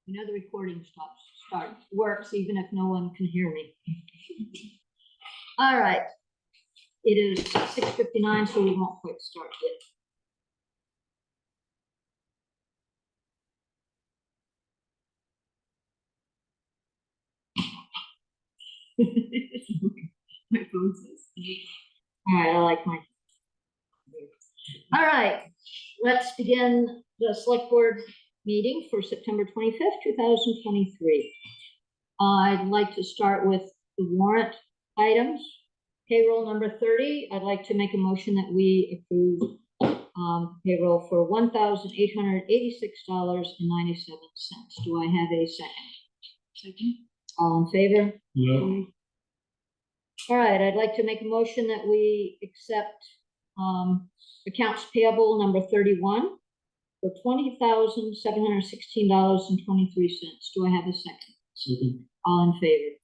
You know, the recording works even if no one can hear me. All right. It is 6:59, so we won't quite start yet. My phone says. All right, I like my. All right, let's begin the select board meeting for September 25th, 2023. I'd like to start with the warrant items. Payroll number 30, I'd like to make a motion that we approve payroll for $1,886.97. Do I have a second? Second. All in favor? No. All right, I'd like to make a motion that we accept accounts payable number 31 for $20,716.23. Do I have a second? Second. All in favor?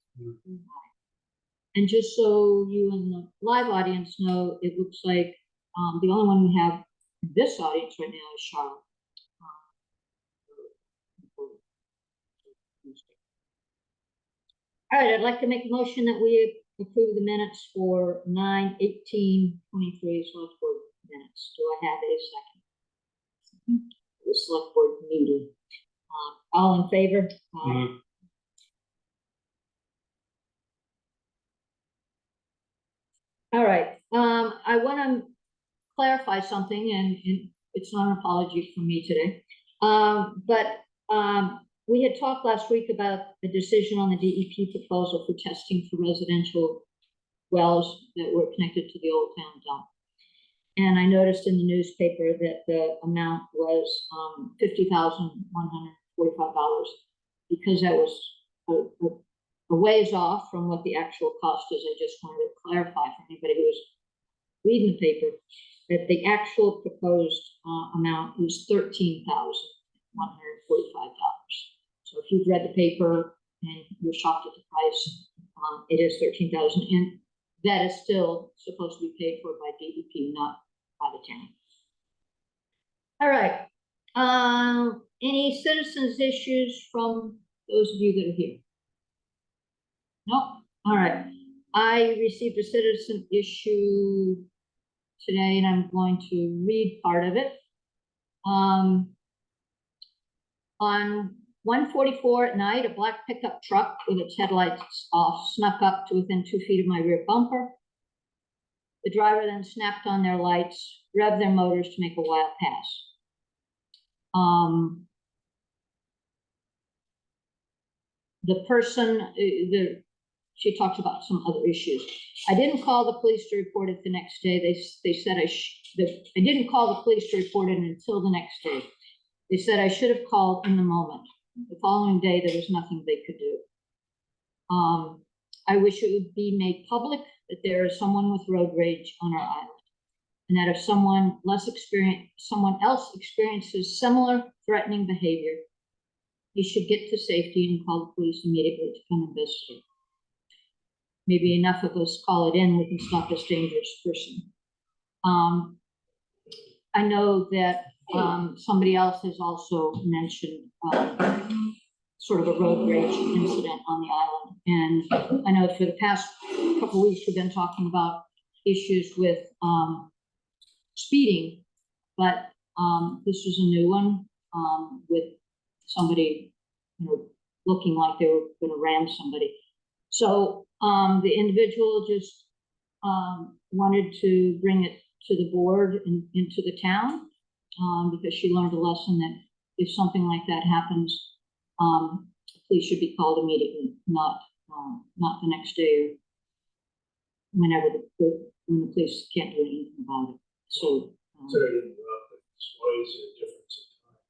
And just so you and the live audience know, it looks like the only one we have in this audience right now is Charlotte. All right, I'd like to make a motion that we approve the minutes for 9/18/23 select board minutes. Do I have a second? The select board meeting. All in favor? All right, I want to clarify something, and it's not an apology from me today. But we had talked last week about the decision on the DEP proposal for testing for residential wells that were connected to the Old Town dump. And I noticed in the newspaper that the amount was $50,145, because that was a ways off from what the actual cost is. I just wanted to clarify for anybody who was reading the paper that the actual proposed amount is $13,145. So if you've read the paper and you're shocked at the price, it is $13,000, and that is still supposed to be paid for by DEP, not by the town. All right. Any citizens' issues from those of you that are here? No. All right. I received a citizen issue today, and I'm going to read part of it. On 144 at night, a black pickup truck with its headlights off snuck up to within 2 feet of my rear bumper. The driver then snapped on their lights, revved their motors to make a wild pass. The person, she talks about some other issues. I didn't call the police to report it the next day. They said I didn't call the police to report it until the next day. They said I should have called in the moment. The following day, there was nothing they could do. I wish it would be made public that there is someone with road rage on our island, and that if someone else experiences similar threatening behavior, he should get to safety and call the police immediately to come investigate. Maybe enough of us call it in, we can stop this dangerous person. I know that somebody else has also mentioned sort of a road rage incident on the island. And I know for the past couple of weeks, we've been talking about issues with speeding, but this was a new one with somebody, looking like they were going to ram somebody. So the individual just wanted to bring it to the board and into the town because she learned a lesson that if something like that happens, police should be called immediately, not the next day or whenever when the police can't do anything about it. So Sorry to interrupt, but why is there a difference in time?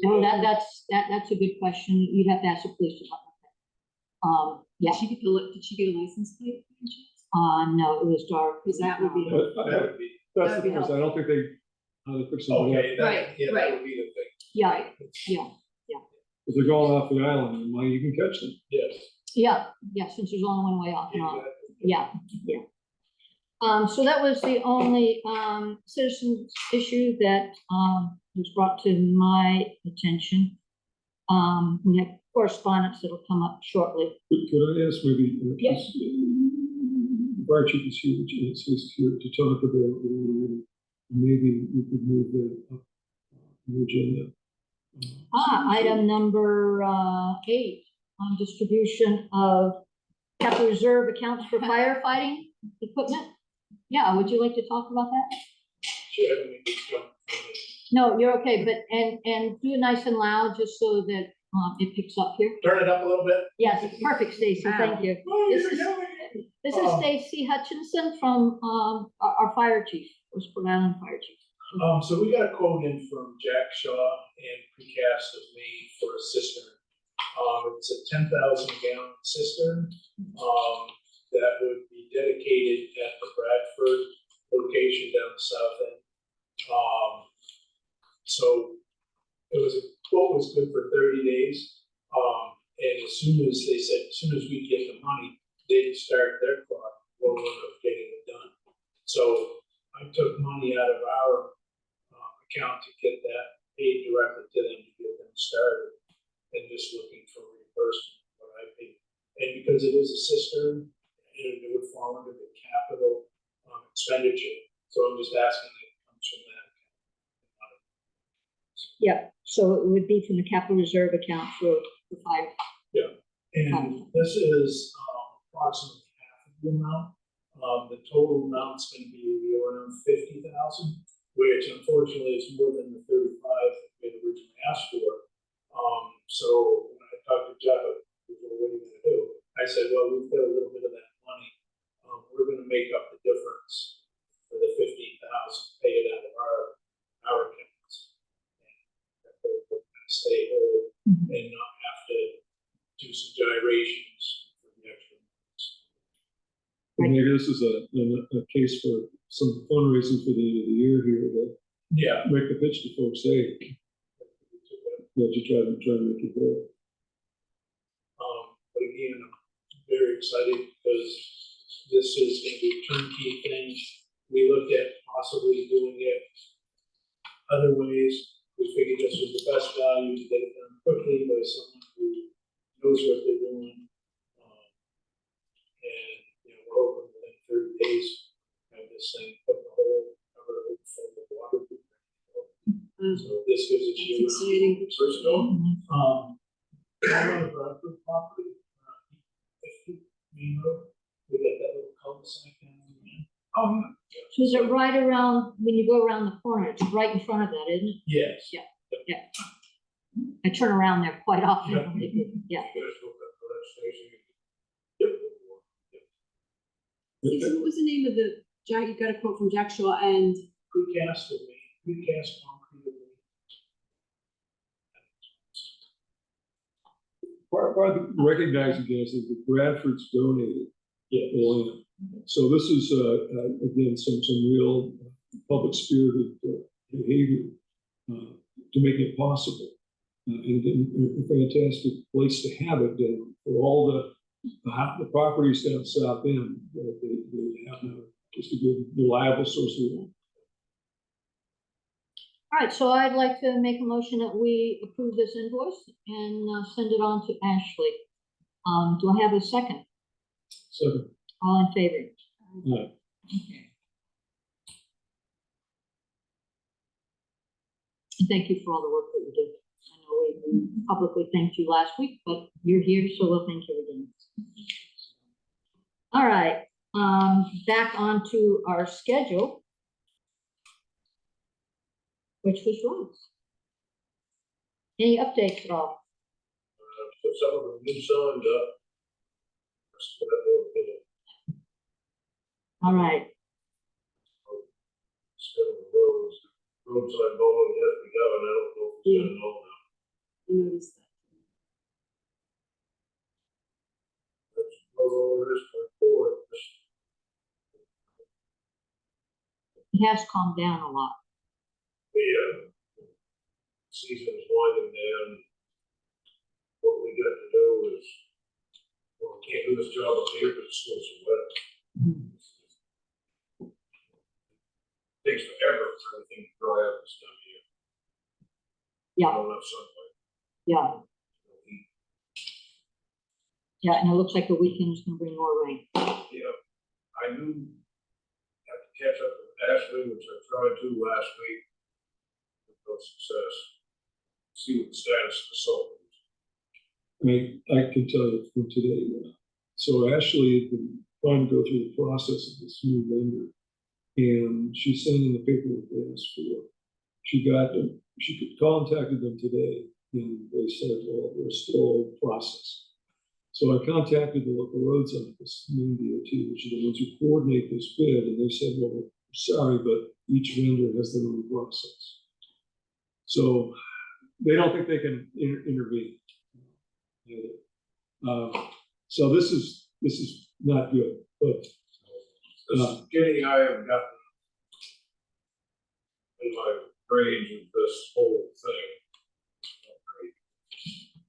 No, that's a good question. You'd have to ask the police department. Yeah. Did she get a license plate? No, it was dark. Because that would be. That's the thing, is I don't think they fix something up. Right, That right. would be the thing. Yeah. If they're going off the island, you can catch them. Yes. Yeah, since there's only one way off and on. Yeah. So that was the only, citizens issue that, was brought to my attention. We have correspondence that'll come up shortly. Could I ask maybe? Yes. The fire chief is here, is here to talk about, maybe we could move that up on the agenda. Item number, 8, on distribution of capital reserve accounts for firefighting equipment. Yeah, would you like to talk about that? Sure, I mean, it's jump from No, you're okay, but, and do it nice and loud, just so that, it picks up here. Turn it up a little bit. Yes, perfect, Stacy, thank you. Oh, This you're is- yelling. This is Stacy Hutchinson from, our fire chief, West Rhode Island Fire Chief. So we got a quote in from Jack Shaw and Precast of Maine for a cistern. It's a 10,000 gallon cistern, that would be dedicated at the Bradford location down the south end. So it was, a quote was good for 30 days. And as soon as they said, as soon as we get the money, they'd start their clock rolling of getting it done. So I took money out of our account to get that paid directly to them to get them started, and just looking for reimbursement what I paid. And because it is a cistern, it would fall under the capital expenditure, so I'm just asking that it comes from that. Yeah, so it would be from the capital reserve account for the fire. And this is approximately half of the amount. The total amount's gonna be around 50,000, which unfortunately is more than the 35 that we had originally asked for. So when I talked to Jeff, he said, what are you gonna do? I said, well, we've got a little bit of that money. We're gonna make up the difference for the 15,000, pay it out of our accounts. And that way we're gonna stay whole and not have to do some gyrations for the extra. And maybe this is a case for some fundraising for the end of the year here, that Yeah. make the pitch to folks, hey, that you try to make it work. But again, I'm very excited because this is gonna be a turnkey thing. We looked at possibly doing it other ways. We figured this was the best value to get it done quickly by someone who knows what they're doing. And, you know, we're hoping within 30 days, have this thing put in the hole, cover it full of water. So this gives us year That's exciting. First go. On the Bradford property, 50 Main Road, we got that little cul-de-sac down there. Oh, yeah. So is it right around, when you go around the corner, it's right in front of that, isn't it? Yes. Yeah. I turn around there quite often. Yeah. Yeah. Yep. Susan, what was the name of the, Jack, you got a quote from Jack Shaw and, Precast of me, precast concrete of me. Part of recognizing this is that Bradford's donated Yeah. the land. So this is, again, some real public spirited behavior to make it possible. And a fantastic place to have it down for all the properties down south end. They have just a good, reliable source of water. All right, so I'd like to make a motion that we approve this invoice and send it on to Ashley. Do I have a second? So, All in favor? uh, Okay. And thank you for all the work that you did. I know we publicly thanked you last week, but you're here, so we'll thank you again. All right, back onto our schedule, which was roads. Any updates at all? So some of them new signed up. Rest of that little bit of All right, still the roads, roadside bowling has begun, I don't know if it's been all now. I noticed that. That's road orders for forward. it has calmed down a lot. The season's winding down. What we got to do is, well, we can't do this job up here, but it's still so wet. takes forever for everything to dry up this time of year. Yeah. Not enough sunlight. yeah, no heat. yeah, and it looks like the weekend is gonna bring more rain. Yeah, I do have to catch up with Ashley, which I tried to last week. With no success. See what the status of the salt is. I can tell you from today. So Ashley had been trying to go through the process of this new vendor, and she sent in the paperwork they asked for. She got them, she contacted them today, and they said, well, they're still in process. So I contacted the local roads office, Maine DOT, which are the ones who coordinate this bid, and they said, well, sorry, but each vendor has their own process. So they don't think they can intervene. So this is not good, but This Jenny and I have gotten in my range of this whole thing.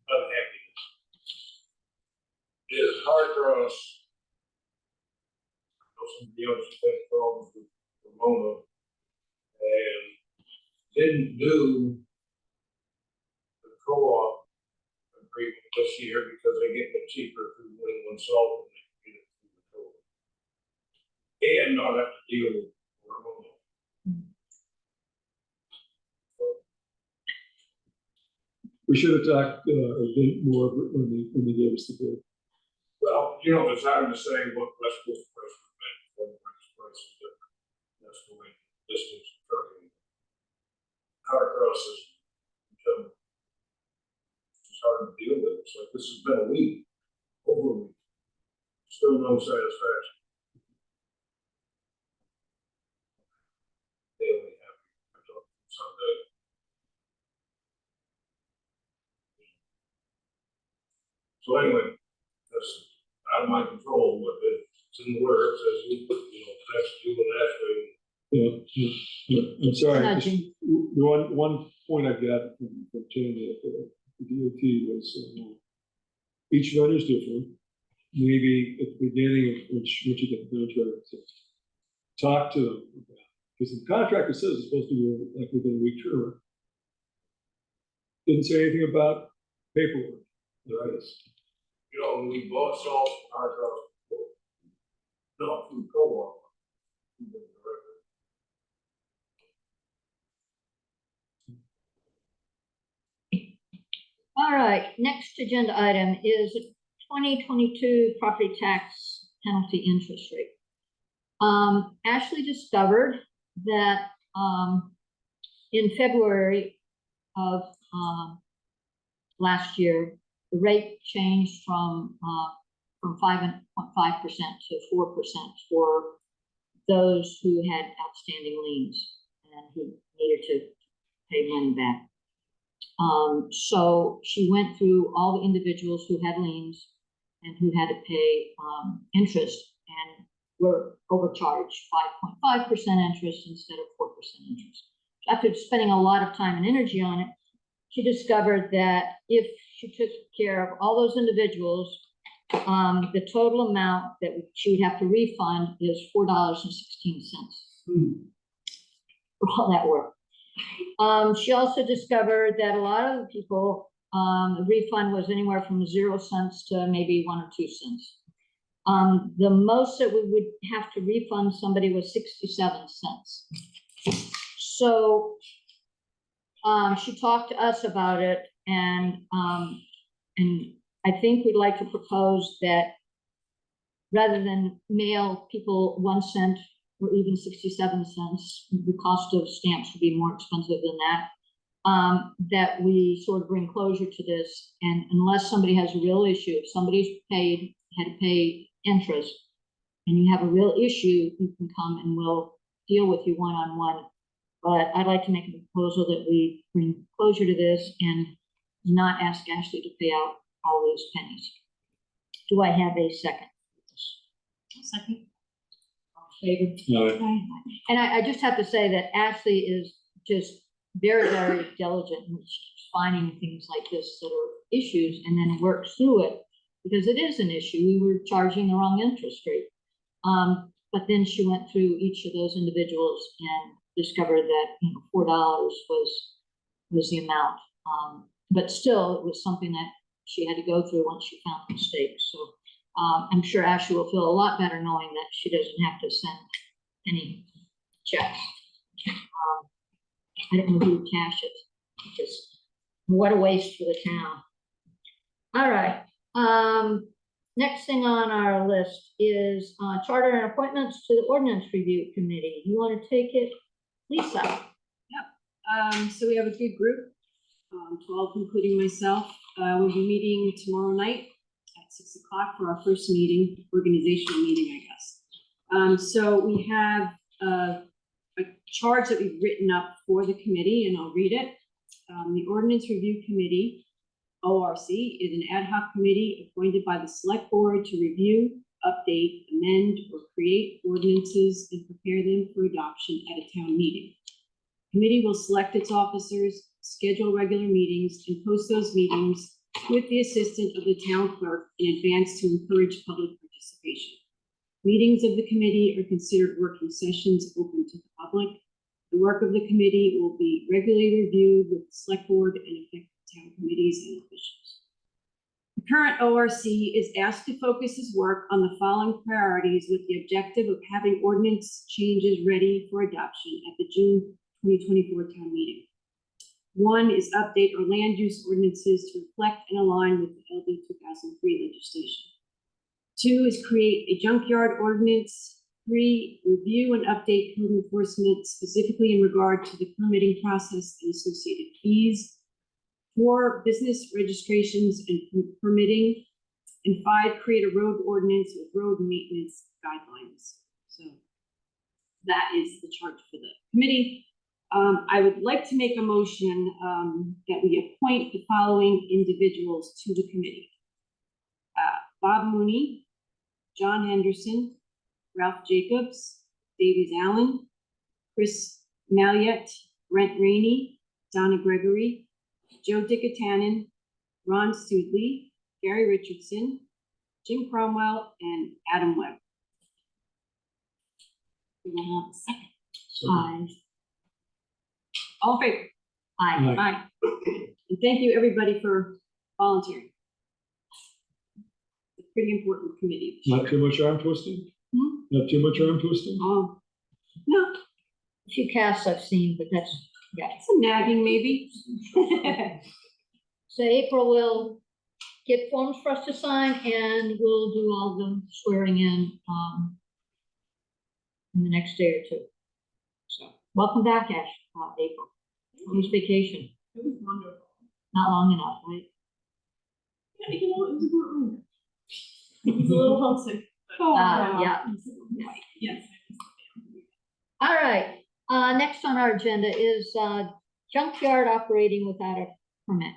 Unhappiness. Is Harcross. I know somebody else has had problems with Ramona and didn't do the co-op agreement this year because they get it cheaper through New England Salt than they get it through the co-op. And not have to deal with Ramona. we should have talked a bit more when they gave us the bid. Well, you know, it's hard to say what West Coast price would be, when the price is different. That's the way distance trucking. Harcross is become. It's hard to deal with. It's like, this has been a week, over a week. Still no satisfaction. They only have, I talked to them Sunday. So anyway, that's out of my control, but it's in the works, as you know, that's you and Ashley. Yeah. I'm sorry. Nudging. The one point I got from Tammy at the DOT was each vendor is different. Maybe at the beginning of once you get the contract, talk to them about, because the contractor says it's supposed to be like within a week turnaround. Didn't say anything about paperwork. Right. You know, when we bought salt from Harcross, not through co-op. through them directly. All right, next agenda item is 2022 property tax penalty interest rate. Ashley discovered that in February of last year, the rate changed from 5.5% to 4% for those who had outstanding liens and who needed to pay money back. So she went through all the individuals who had liens and who had to pay interest and were overcharged 5.5% interest instead of 4% interest. After spending a lot of time and energy on it, she discovered that if she took care of all those individuals, the total amount that she would have to refund is $4.16 for all that work. She also discovered that a lot of the people, the refund was anywhere from 0 cents to maybe 1 or 2 cents. The most that we would have to refund somebody was 67 cents. So she talked to us about it, and I think we'd like to propose that rather than mail people 1 cent or even 67 cents, the cost of stamps would be more expensive than that, that we sort of bring closure to this. And unless somebody has a real issue, if somebody's had to pay interest and you have a real issue, you can come and we'll deal with you one-on-one. But I'd like to make a proposal that we bring closure to this and not ask Ashley to pay out all those pennies. Do I have a second? Second. Favor? And I just have to say that Ashley is just very, very diligent in finding things like this that are issues and then works through it, because it is an issue. We were charging the wrong interest rate. But then she went through each of those individuals and discovered that, $4 was the amount. But still, it was something that she had to go through once she found the mistake. So I'm sure Ashley will feel a lot better knowing that she doesn't have to send any checks. I don't know who to cash it, because what a waste for the town. All right, next thing on our list is charter and appointments to the ordinance review committee. You want to take it, Lisa? So we have a good group, 12, including myself. We'll be meeting tomorrow night at 6 o'clock for our first meeting, organizational meeting, I guess. So we have a charge that we've written up for the committee, and I'll read it. The Ordinance Review Committee, ORC, is an ad hoc committee appointed by the Select Board to review, update, amend, or create ordinances and prepare them for adoption at a town meeting. The committee will select its officers, schedule regular meetings, and post those meetings with the assistance of the town clerk in advance to encourage public participation. Meetings of the committee are considered working sessions open to the public. The work of the committee will be regularly reviewed with the Select Board and affect town committees and officials. The current ORC is asked to focus his work on the following priorities with the objective of having ordinance changes ready for adoption at the June 2024 town meeting. One is update our land use ordinances to reflect and align with the LD 2003 legislation. Two is create a junkyard ordinance. Three, review and update code enforcement, specifically in regard to the permitting process and associated fees. 4, business registrations and permitting. And 5, create a road ordinance with road maintenance guidelines. So that is the charge for the committee. I would like to make a motion that we appoint the following individuals to the committee. Bob Mooney, John Henderson, Ralph Jacobs, Davies Allen, Chris Malliott, Brent Rainey, Donna Gregory, Joe Dickatanen, Ron Studley, Gary Richardson, Jim Cromwell, and Adam Webb. We want a second. Aye. All in favor? Aye. Aye. And thank you, everybody, for volunteering. It's a pretty important committee. Not too much arm twisting? Not too much arm twisting? No, A few casts I've seen, but that's, yeah. some nagging maybe. So April will get forms for us to sign, and we'll do all the swearing in the next day or two. So welcome back, April. It was vacation. It was wonderful. Not long enough, right? Yeah, you know, it was a good room. It was a little homesick. Yeah. Yes. All right, next on our agenda is junkyard operating without a permit.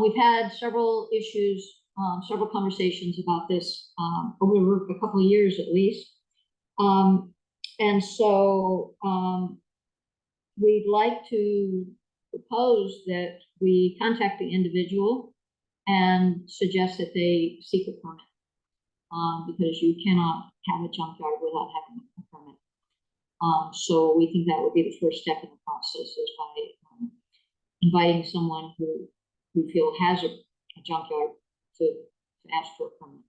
We've had several issues, several conversations about this over a couple of years at least. And so we'd like to propose that we contact the individual and suggest that they seek a permit. Because you cannot have a junkyard without having a permit. So we think that would be the first step in the process, is by inviting someone who we feel has a junkyard to ask for a permit.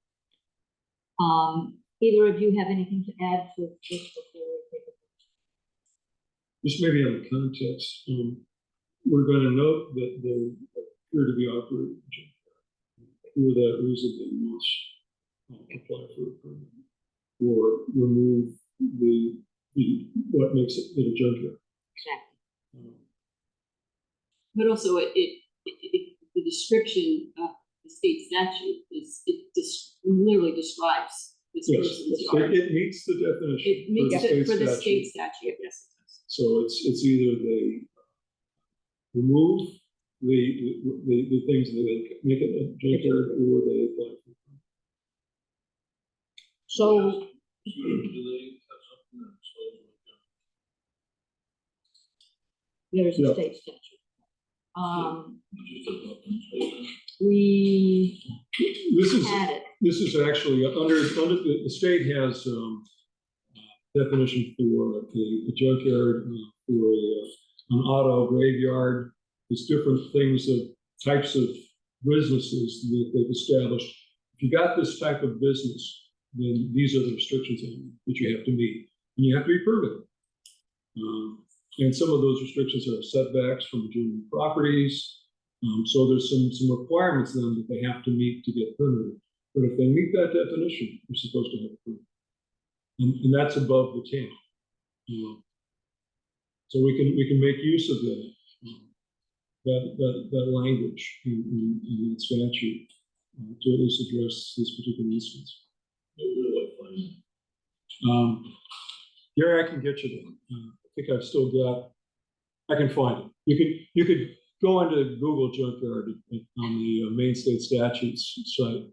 Either of you have anything to add to this before we take it? Just maybe on the context, we're going to note that they appear to be operating a junkyard. For that reason, they must apply for a permit or remove the what makes it a junkyard. Exactly. But also the description of the state statute is, literally describes this Yes, person's yard. it meets the definition. It makes it for the statute. state statute, yes. So it's either they remove the things that they make it a junkyard, or they apply for a permit. So Do they have something that says there's a Yeah. state statute. we We This is had it. This is actually under the state has definition for a junkyard, for an auto graveyard. There's different things of types of businesses that they've established. If you got this type of business, then these are the restrictions that you have to meet, and you have to be permitted. And some of those restrictions are setbacks from adjoining properties. So there's some requirements then that they have to meet to get permitted. But if they meet that definition, they're supposed to have a permit. And that's above the 10. So we can make use of that language in that statute to at least address this particular instance. Gary, I can get you there. I think I've still got. I can find it. You could go into Google junkyard on the Maine State Statutes site.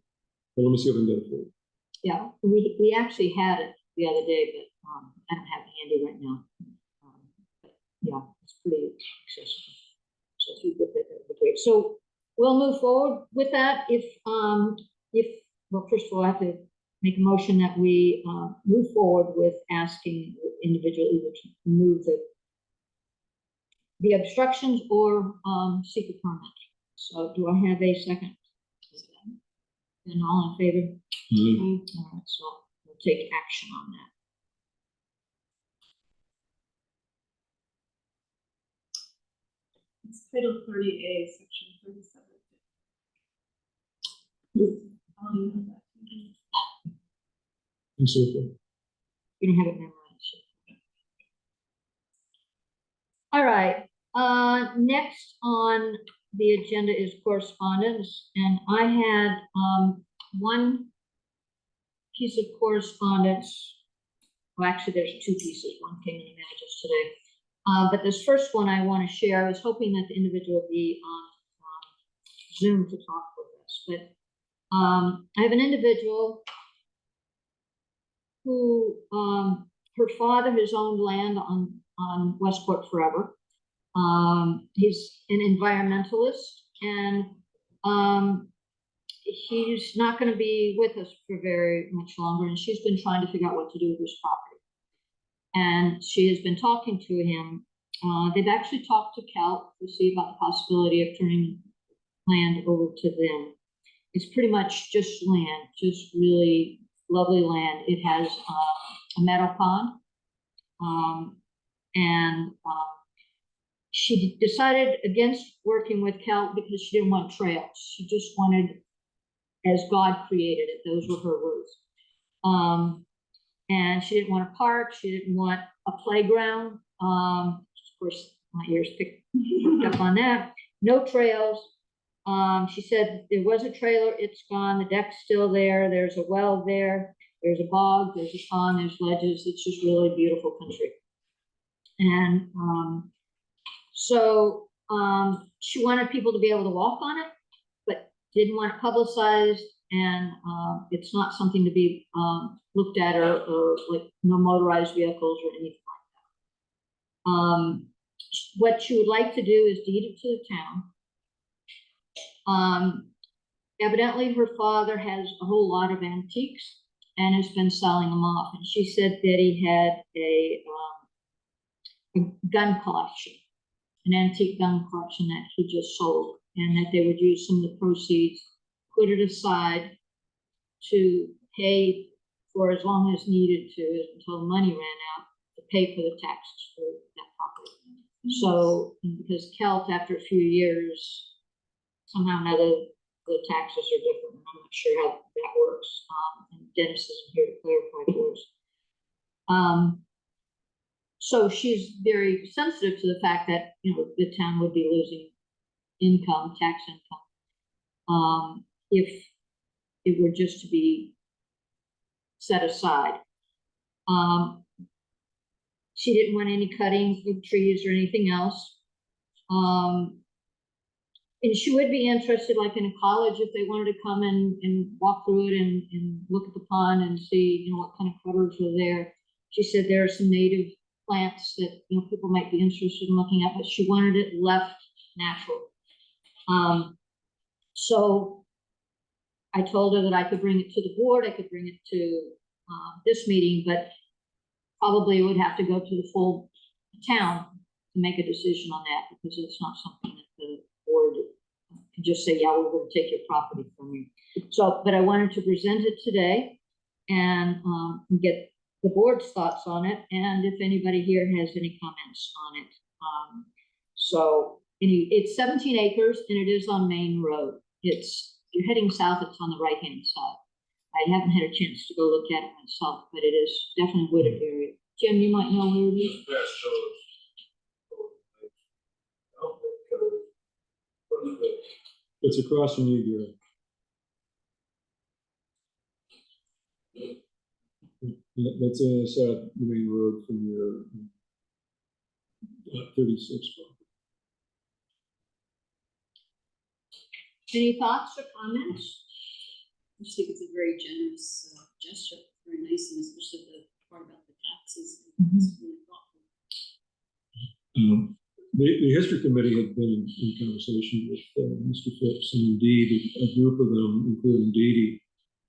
But let me see if I can get it for you. Yeah, we actually had it the other day, but I don't have it handy right now. But yeah, it's pretty accessible. So if you get that, that'd be great. So we'll move forward with that. If well, first of all, I have to make a motion that we move forward with asking individual either to remove the obstructions or seek a permit. So do I have a second? And all in favor? All right, so we'll take action on that. It's Title 30A, Section 37. I'll use that. And so forth. You don't have it memorized. All right, next on the agenda is correspondence, and I had one piece of correspondence. Well, actually, there's two pieces. One came in the mail just today. But this first one I want to share. I was hoping that the individual would be on Zoom to talk with us, but I have an individual who her father has owned land on Westport forever. He's an environmentalist, and he's not going to be with us for very much longer, and she's been trying to figure out what to do with his property. And she has been talking to him. They've actually talked to Cal to see about the possibility of turning land over to them. It's pretty much just land, just really lovely land. It has a meadow pond, and she decided against working with Cal because she didn't want trails. She just wanted, as God created it. Those were her words. And she didn't want a park. She didn't want a playground. Of course, my ears picked up on that. No trails. She said there was a trailer. It's gone. The deck's still there. There's a well there. There's a bog. There's a pond. There's ledges. It's just really beautiful country. And so she wanted people to be able to walk on it, but didn't want it publicized, and it's not something to be looked at or like no motorized vehicles or anything like that. What she would like to do is deed it to the town. Evidently her father has a whole lot of antiques and has been selling them off, and she said that he had a gun collection, an antique gun collection that he just sold, and that they would use some of the proceeds, put it aside to pay for as long as needed to until the money ran out to pay for the taxes for that property. So because Kelt, after a few years, somehow or another, the taxes are different. I'm not sure how that works. And Dennis isn't here to clarify for us. So she's very sensitive to the fact that, you know, the town would be losing income, tax income, if it were just to be set aside. She didn't want any cutting of trees or anything else. And she would be interested, like in a college, if they wanted to come and walk through it and look at the pond and see, you know, what kind of critters are there. She said there are some native plants that, you know, people might be interested in looking at, but she wanted it left natural. So I told her that I could bring it to the board, I could bring it to this meeting, but probably would have to go to the full town to make a decision on that, because it's not something that the board can just say, yeah, we're gonna take your property from you. So, but I wanted to present it today and, get the board's thoughts on it, and if anybody here has any comments on it. So, it's 17 acres and it is on Main Road. If you're heading south, it's on the right-hand side. I haven't had a chance to go look at it myself, but it is definitely wooded area. Jim, you might know where it is. That's those. It's across from you, Gary. That's on the side, the main road from your 36. Any thoughts or comments? I just think it's a very generous gesture, very nice, and especially the part about the taxes. It's really thoughtful. The history committee had been in conversation with Mr. Phipps, and indeed a group of them, including Dee Dee,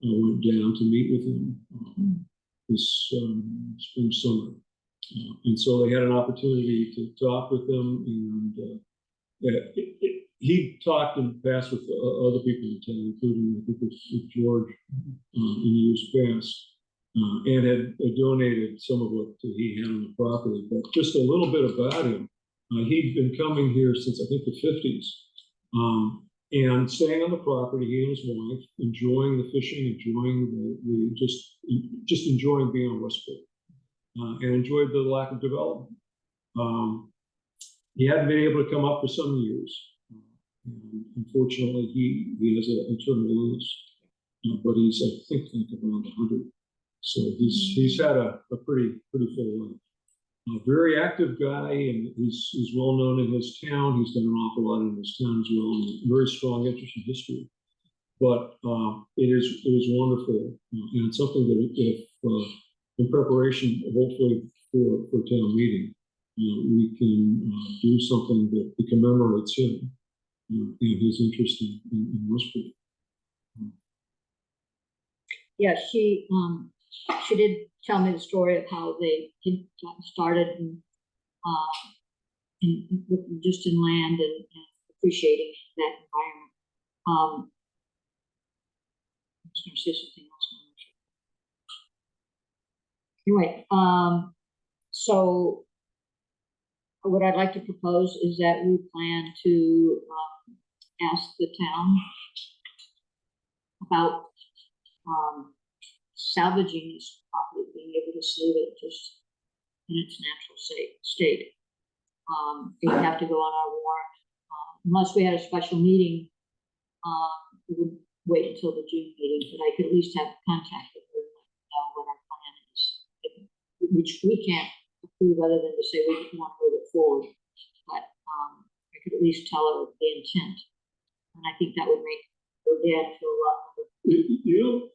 went down to meet with him this spring, summer. And so they had an opportunity to talk with him, and he talked in the past with other people in town, including, I think, with George in years past, and had donated some of what he had on the property. But just a little bit about him. He'd been coming here since, I think, the 50s, and staying on the property, he and his wife, enjoying the fishing, enjoying just enjoying being on Westport, and enjoyed the lack of development. He hadn't been able to come up for some years. And unfortunately, he has a terminal illness, but he's, I think, like around 100. So he's had a pretty full life. A very active guy, and he's well known in his town. He's done an awful lot in his town as well, and a very strong interest in history. But it is wonderful, and it's something that if in preparation, hopefully for town meeting, we can do something that commemorates him and his interest in Westport. Yeah, she did tell me the story of how they started just in land and appreciating that environment. I was going to say something else. Anyway, so what I'd like to propose is that we plan to ask the town about salvaging this property, being able to save it just in its natural state. It would have to go on our warrant. Unless we had a special meeting, we would wait until the June meeting, but I could at least have contact with her and let her know what our plan is, which we can't approve other than to say we want to move it forward. But I could at least tell her the intent. And I think that would make her dad feel a lot better. You know,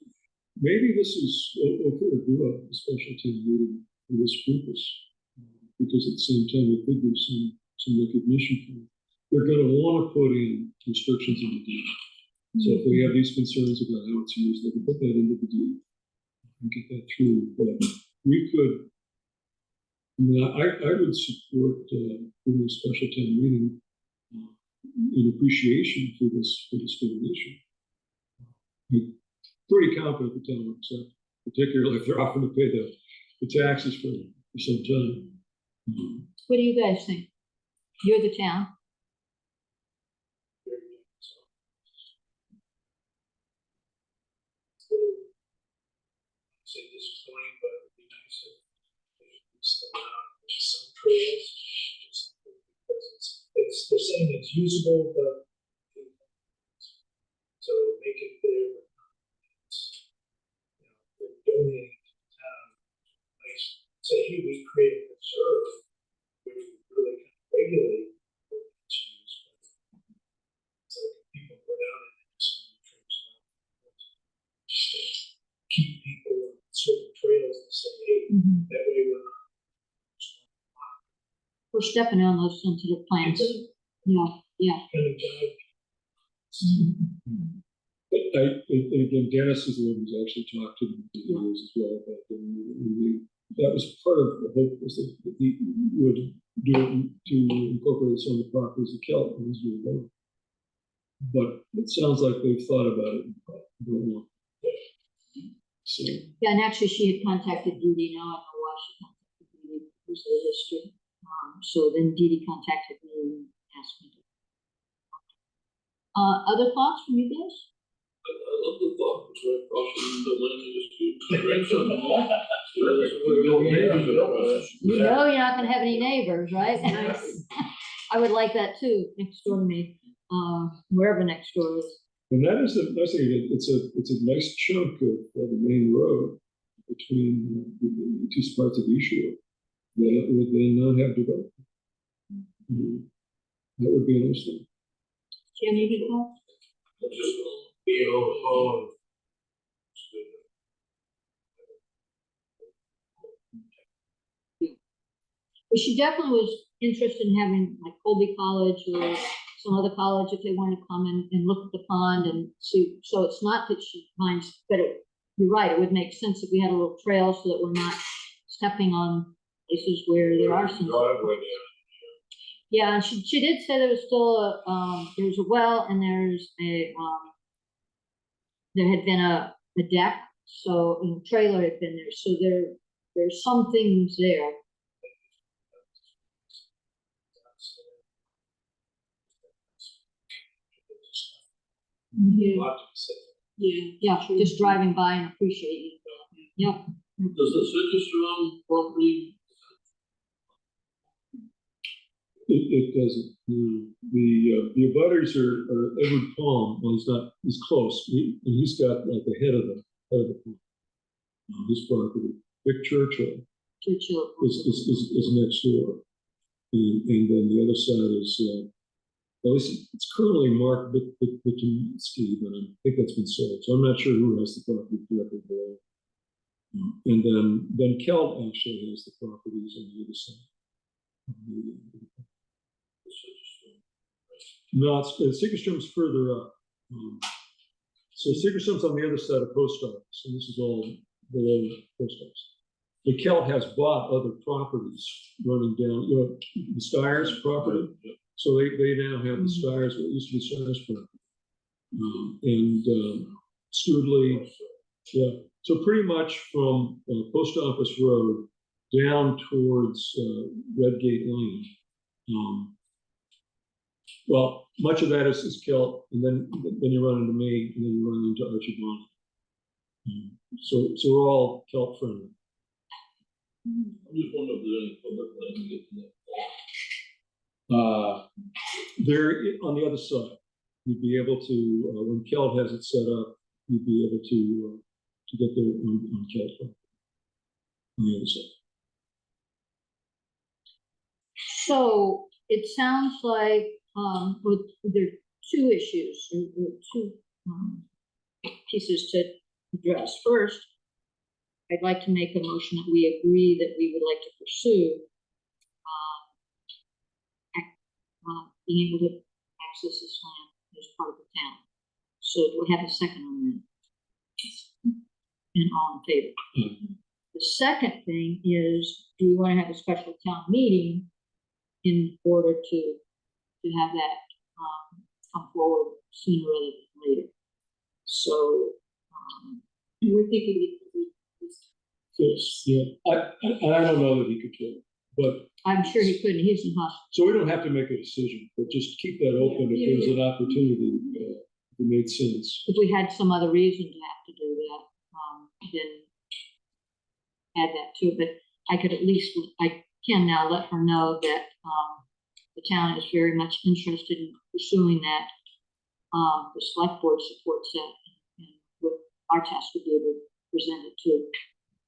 maybe this is a special team meeting for this purpose, because at the same time, there could be some recognition for it. They're going to want to put in restrictions in the deed. So if they have these concerns about how it's used, they can put that into the deed and get that through. But we could, I mean, I would support doing a special town meeting in appreciation for this donation. I'm pretty confident the town will accept, particularly if they're offering to pay the taxes for some time. What do you guys think? You're the town. Say disappointing, but it'd be nice if we still have some trails or something, because they're saying it's usable, but so make it clear that it's, they're donating to the town. Nice, say, hey, we create a reserve, which we really kind of regulate what it's used. So people go down and just trips just to keep people on certain trails and say, hey, that way we're not. We're stepping on those sensitive plants. Yeah. Kind of guide. And again, Dennis is the one who's actually talked to them for years as well about when they that was part of the hope, was that he would do it to incorporate some of the properties of Kelt as you go. But it sounds like they've thought about it. And don't know. So, Yeah, and actually she had contacted Dee Dee, now I know why she contacted Dee Dee, because of the history. So then Dee Dee contacted me and asked me to. Other thoughts from you guys? I love the thought, it's right across from the land industry. Right, so we don't need to- You know you're not gonna have any neighbors, right? Nice. I would like that too, next door to me, wherever next door is. and that is the nice thing, it's a nice chunk of the main road between the two parts of East Shore that would then not have development. That would be interesting. Jim, you can call? Just being on the phone. But she definitely was interested in having like Colby College or some other college if they wanted to come and look at the pond and see. So it's not that she minds, but you're right, it would make sense if we had a little trail so that we're not stepping on places where there are some. Driveway there. Yeah, and she did say there was still there's a well and there's there had been a deck, so, and a trailer had been there, so there's some things there. Yeah, Lot to be said. Yeah, just driving by and appreciating. Yep. Does the citrus property? It doesn't, no. The abutters are Edward Palm, well, he's close, and he's got like the head of the palm. His property, Vic Churchill Churchill. is next door. And then the other side is, well, it's currently marked Vitinsky, but I think that's been sold, so I'm not sure who has the property directly below. And then Kelt actually has the properties on the other side. No, Segerstrom's further up. So Segerstrom's on the other side of post office, and this is all below post office. The Kelt has bought other properties running down, the Stiers property. So they now have the Stiers, what used to be Stiers property. And Studley, yeah. So pretty much from Post Office Road down towards Redgate Lane. Well, much of that is Kelt, and then you run into me, and then you run into Archie Bonner. So we're all Kelt friendly. I just wonder if there's any public land to get to that. They're on the other side. You'd be able to, when Kelt has it set up, you'd be able to get there on Kelt property. On the other side. So it sounds like, there are two issues, or two pieces to address. First, I'd like to make a motion that we agree that we would like to pursue being able to access this land as part of the town. So do we have a second on that? And all in favor? The second thing is, do we want to have a special town meeting in order to have that come forward sooner rather than later? So we're thinking Yes, yeah. I don't know that he could kill it, but I'm sure he couldn't, he's in hospital. so we don't have to make a decision, but just keep that open if there's an opportunity that made sense. If we had some other reason to have to do that, then add that to it, but I could at least, I can now let her know that, the town is very much interested in pursuing that. The select board supports that, and what our task would be able to present it to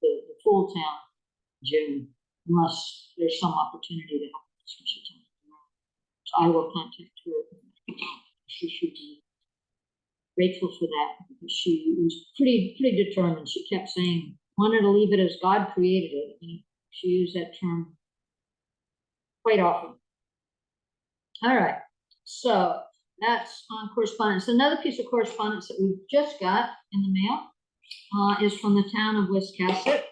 the full town June, unless there's some opportunity to have a special town. So I will contact her. She should be grateful for that, because she was pretty determined. She kept saying, wanted to leave it as God created it. And she used that term quite often. All right, so that's on correspondence. Another piece of correspondence that we just got in the mail is from the town of Wiscasset.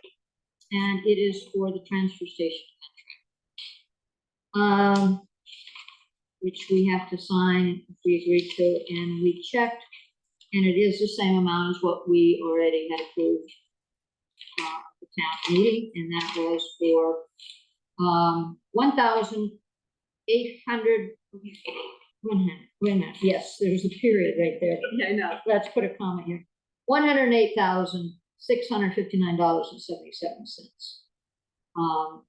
and it is for the transfer station contract. Which we have to sign if we agreed to, and we checked, and it is the same amount as what we already had approved at the town meeting, and that was for, 1,800, wait a minute, yes, there's a period right there. Yeah, I know. Let's put a comma here. $108,659.77.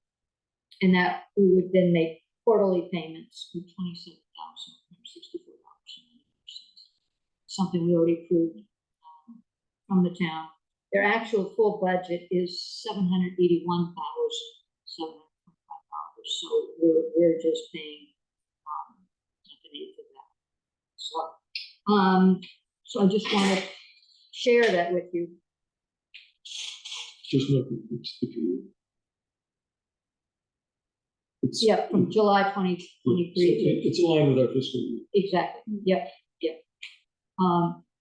And that we would then make quarterly payments of $27,164.90. Something we already approved from the town. Their actual full budget is $781,725. So we're just paying underneath of that. So I just want to share that with you. Just not, it's the period. It's- Yeah, from July 2023. It's aligned with our fiscal year. Exactly, yep.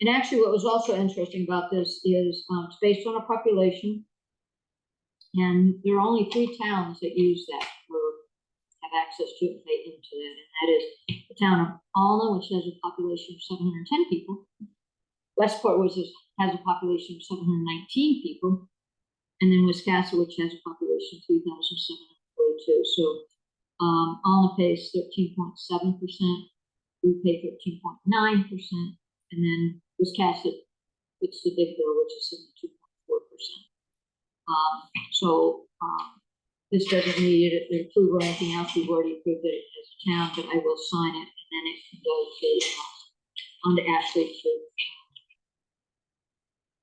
And actually, what was also interesting about this is, it's based on a population. And there are only 3 towns that use that, or have access to it, pay into that, and that is the town of Alna, which has a population of 710 people. Westport, which has a population of 719 people, and then Wiscasset, which has a population of 3,742. So, Alna pays 13.7%, we pay 13.9%, and then Wiscasset, it's the big bill, which is 72.4%. This doesn't need an approval or anything else. We've already approved it as a town, but I will sign it, and then it can go to, on to Ashley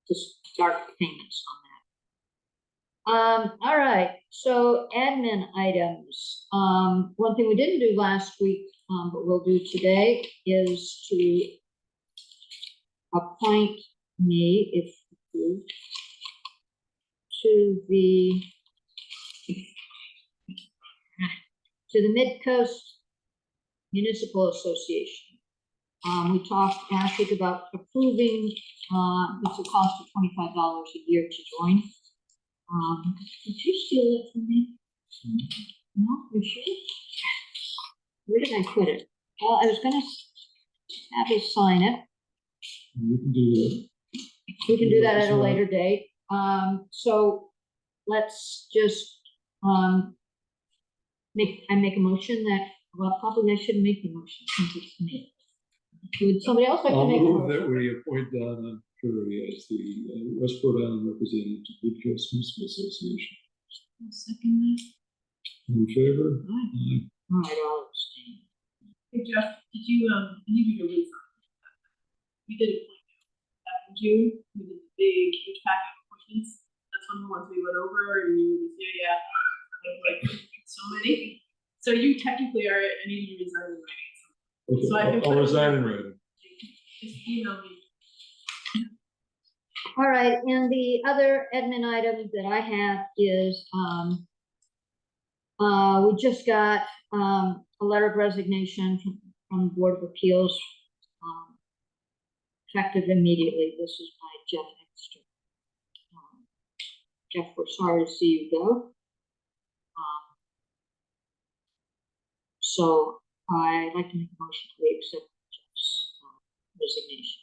to start payments on that. All right, so admin items. One thing we didn't do last week, but we'll do today, is to appoint me, if approved, to the Mid-Coast Municipal Association. We talked last week about approving, it's a cost of $25 a year to join. Did you steal it from me? No, you sure? Where did I put it? Well, I was gonna have you sign it. We can do that. We can do that at a later date. So let's just, make a motion that, well, probably I shouldn't make the motion since it's me. Would somebody else like to I'll make a move that motion? we appoint Donna Curry as the Westport Island representative to Mid-Coast Municipal Association. I'll second that. In favor? Aye. Aye. All right, I'll abstain. Hey Jeff, did you, I need you to read something. We did a point back in June, we did the big huge packet of appointments. That's one of the ones we went over and you was, yeah, like so many. So you technically are, I need you to resign in writing. Okay, So I can I'll put it- resign in writing. Just email me. All right, and the other admin item that I have is, we just got, a letter of resignation from the Board of Appeals, effective immediately. This is by Jeff Extra. Jeff, we're sorry to see you go. So I'd like to make a motion to accept Jeff's resignation.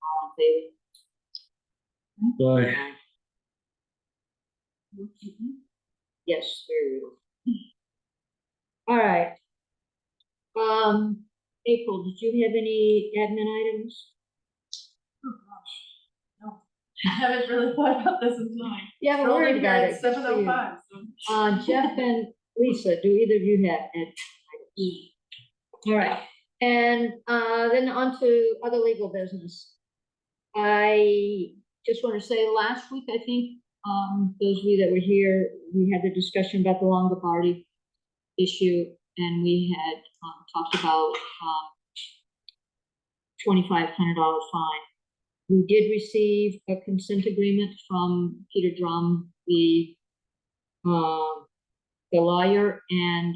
All in favor? Aye. Aye. Yes, very well. All right. April, did you have any admin items? Oh, gosh. No, I haven't really thought about this in time. You haven't worried about it. Good for you. 7:05, so. Jeff and Lisa, do either of you have admin items? All right, and then on to other legal business. I just want to say last week, I think, those of you that were here, we had the discussion about the Longobardi issue, and we had talked about $2,500 fine. We did receive a consent agreement from Peter Drum, the lawyer, and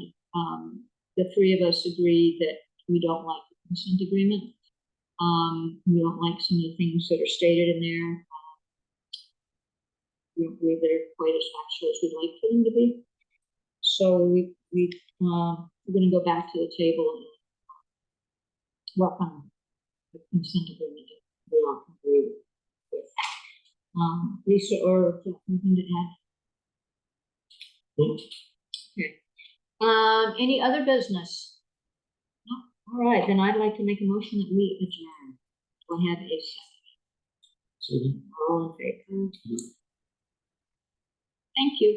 the 3 of us agree that we don't like the consent agreement. We don't like some of the things that are stated in there. we don't believe they're quite as factual as we'd like for them to be. So we're gonna go back to the table and work on the consent agreement that we all agree with. Lisa or Jeff, anything to add? Nope. Okay. Any other business? No? All right, then I'd like to make a motion that we adjourn. Do I have a second? So All in favor? Thank you.